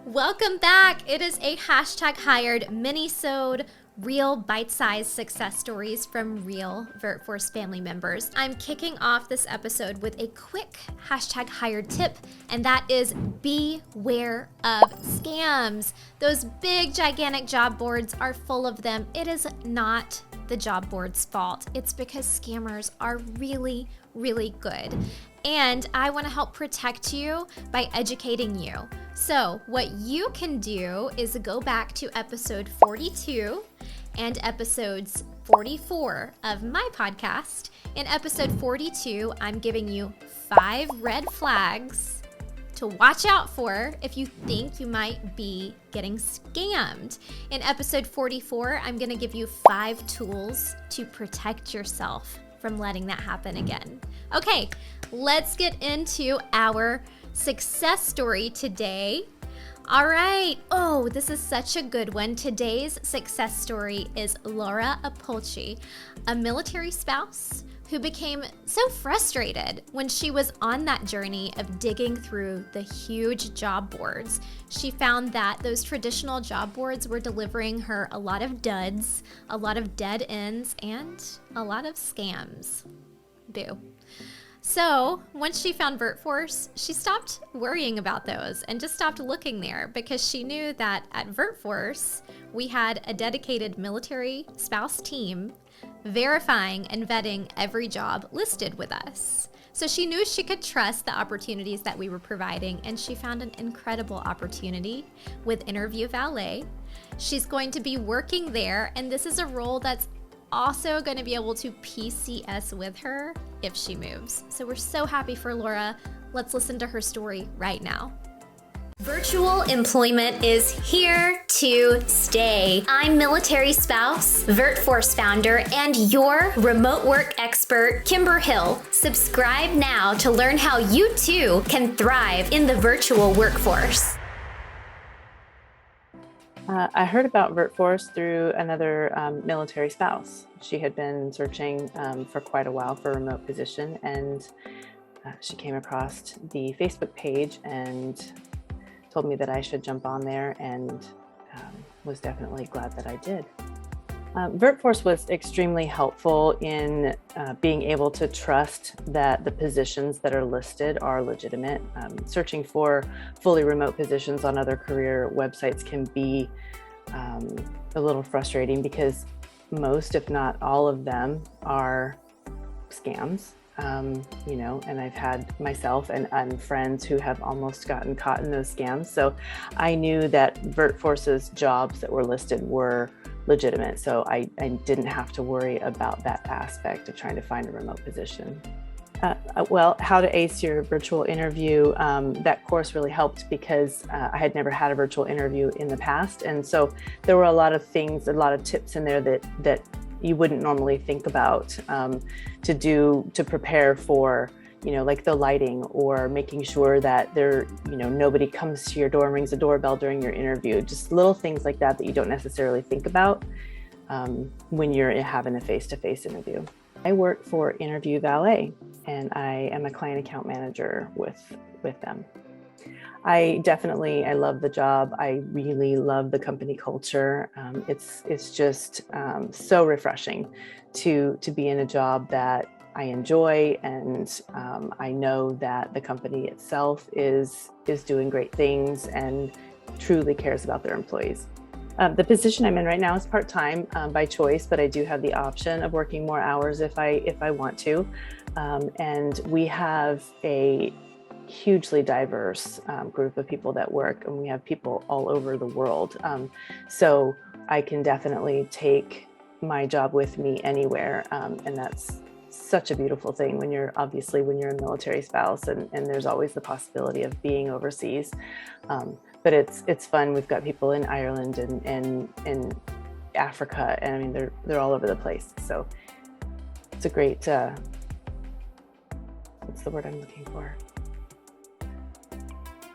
Welcome back. It is a #hired mini-sode, real bite-sized success stories from real VirtForce family members. I'm kicking off this episode with a quick #hired tip, and that is beware of scams. Those big, gigantic job boards are full of them. It is not the job board's fault. It's because scammers are really, really good. And I want to help protect you by educating you. So what you can do is go back to episode 42 and episodes 44 of my podcast. In episode 42, I'm giving you 5 red flags to watch out for if you think you might be getting scammed. In episode 44, I'm going to give you 5 tools to protect yourself from letting that happen again. Okay, let's get into our success story today. All right. Oh, this is such a good one. Today's success story is Laura Alpuche, a military spouse who became so frustrated when she was on that journey of digging through the huge job boards. She found that those traditional job boards were delivering her a lot of duds, a lot of dead ends, and a lot of scams. Boo. So once she found VirtForce, she stopped worrying about those and just stopped looking there because she knew that at VirtForce, we had a dedicated military spouse team verifying and vetting every job listed with us. So she knew she could trust the opportunities that we were providing, and she found an incredible opportunity with Interview Valet. She's going to be working there, and this is a role that's also going to be able to PCS with her if she moves. So we're so happy for Laura. Let's listen to her story right now. Virtual employment is here to stay. I'm military spouse, VirtForce founder, and your remote work expert, Kimber Hill. Subscribe now to learn how you too can thrive in the virtual workforce. I heard about VirtForce through another military spouse. She had been searching for quite a while for a remote position, and she came across the Facebook page and told me that I should jump on there, and was definitely glad that I did. VirtForce was extremely helpful in being able to trust that the positions that are listed are legitimate. Searching for fully remote positions on other career websites can be a little frustrating because most, if not all of them, are scams. And I've had myself and friends who have almost gotten caught in those scams. So I knew that VirtForce's jobs that were listed were legitimate. So I didn't have to worry about that aspect of trying to find a remote position. Well, how to ace your virtual interview, that course really helped because I had never had a virtual interview in the past. And so there were a lot of things, a lot of tips in there that you wouldn't normally think about to prepare for, like the lighting or making sure that nobody comes to your door and rings a doorbell during your interview. Just little things like that you don't necessarily think about when you're having a face-to-face interview. I work for Interview Valet, and I am a client account manager with them. I love the job. I really love the company culture. It's just so refreshing to be in a job that I enjoy, and I know that the company itself is doing great things and truly cares about their employees. The position I'm in right now is part-time by choice, but I do have the option of working more hours if I want to. And we have a hugely diverse group of people that work, and we have people all over the world. So I can definitely take my job with me anywhere, and that's such a beautiful thing when you're a military spouse, and there's always the possibility of being overseas. But it's fun. We've got people in Ireland and in Africa, and I mean they're all over the place. So it's a great what's the word I'm looking for?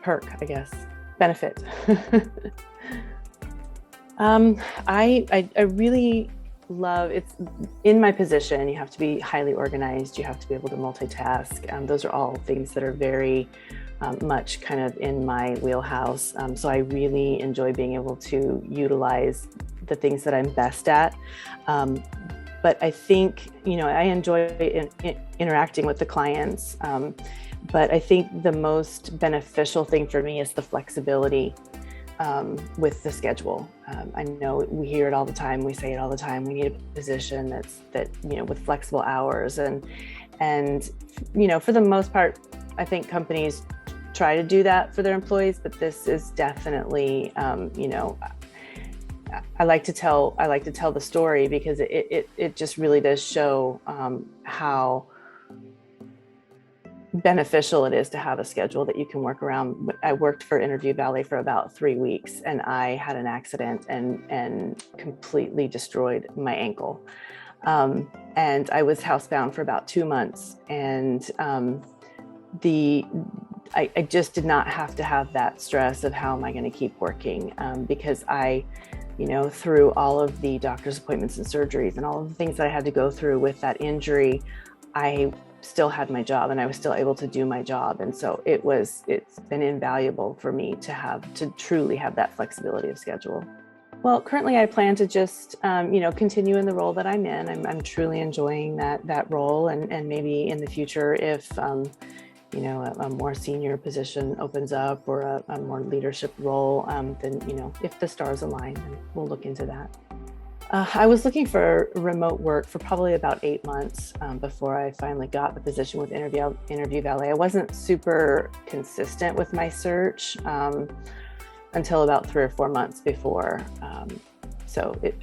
Perk, I guess. Benefit. I really love it's in my position. You have to be highly organized. You have to be able to multitask. Those are all things that are very much kind of in my wheelhouse. So I really enjoy being able to utilize the things that I'm best at. But I think, I enjoy interacting with the clients. But I think the most beneficial thing for me is the flexibility with the schedule. I know we hear it all the time. We say it all the time. We need a position that with flexible hours, and for the most part, I think companies try to do that for their employees. But this is definitely, I like to tell the story because it just really does show how beneficial it is to have a schedule that you can work around. I worked for Interview Valet for about 3 weeks, and I had an accident and completely destroyed my ankle. And I was housebound for about 2 months, and I just did not have to have that stress of how am I going to keep working, because through all of the doctor's appointments and surgeries and all of the things that I had to go through with that injury, I still had my job and I was still able to do my job. And so it's been invaluable for me to truly have that flexibility of schedule. Well, currently I plan to just, continue in the role that I'm in. I'm truly enjoying that role, and maybe in the future, if, a more senior position opens up, or a more leadership role, then, if the stars align, then we'll look into that. I was looking for remote work for probably about 8 months before I finally got the position with Interview Valet. I wasn't super consistent with my search until about 3 or 4 months before.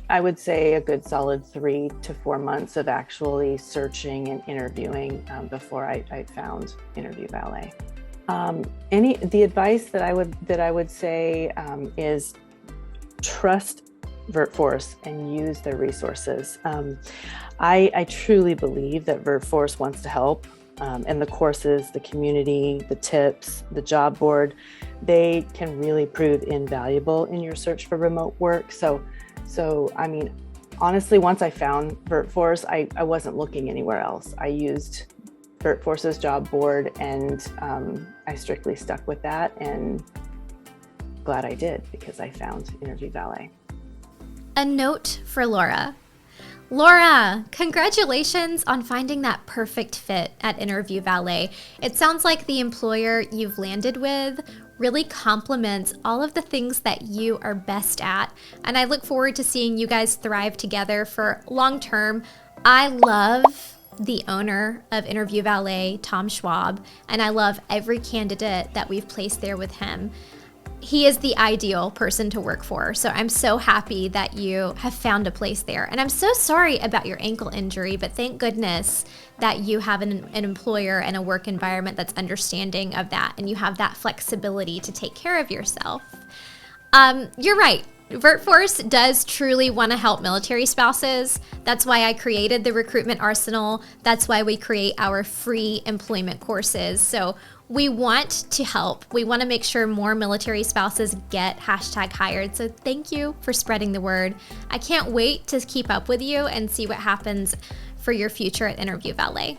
I would say a good solid 3 to 4 months of actually searching and interviewing before I found Interview Valet. The advice that I would say is trust VirtForce and use their resources. I truly believe that VirtForce wants to help, and the courses, the community, the tips, the job board, they can really prove invaluable in your search for remote work. So I mean, honestly, once I found VirtForce, I wasn't looking anywhere else. I used VirtForce's job board, and I strictly stuck with that, and glad I did, because I found Interview Valet. A note for Laura. Laura, congratulations on finding that perfect fit at Interview Valet. It sounds like the employer you've landed with really complements all of the things that you are best at, and I look forward to seeing you guys thrive together for long term. I love the owner of Interview Valet, Tom Schwab, and I love every candidate that we've placed there with him. He is the ideal person to work for. So I'm so happy that you have found a place there. And I'm so sorry about your ankle injury, but thank goodness that you have an employer and a work environment that's understanding of that, and you have that flexibility to take care of yourself. You're right. VirtForce does truly want to help military spouses. That's why I created the Recruitment Arsenal. That's why we create our free employment courses. So we want to help. We want to make sure more military spouses get #hired. So thank you for spreading the word. I can't wait to keep up with you and see what happens for your future at Interview Valet.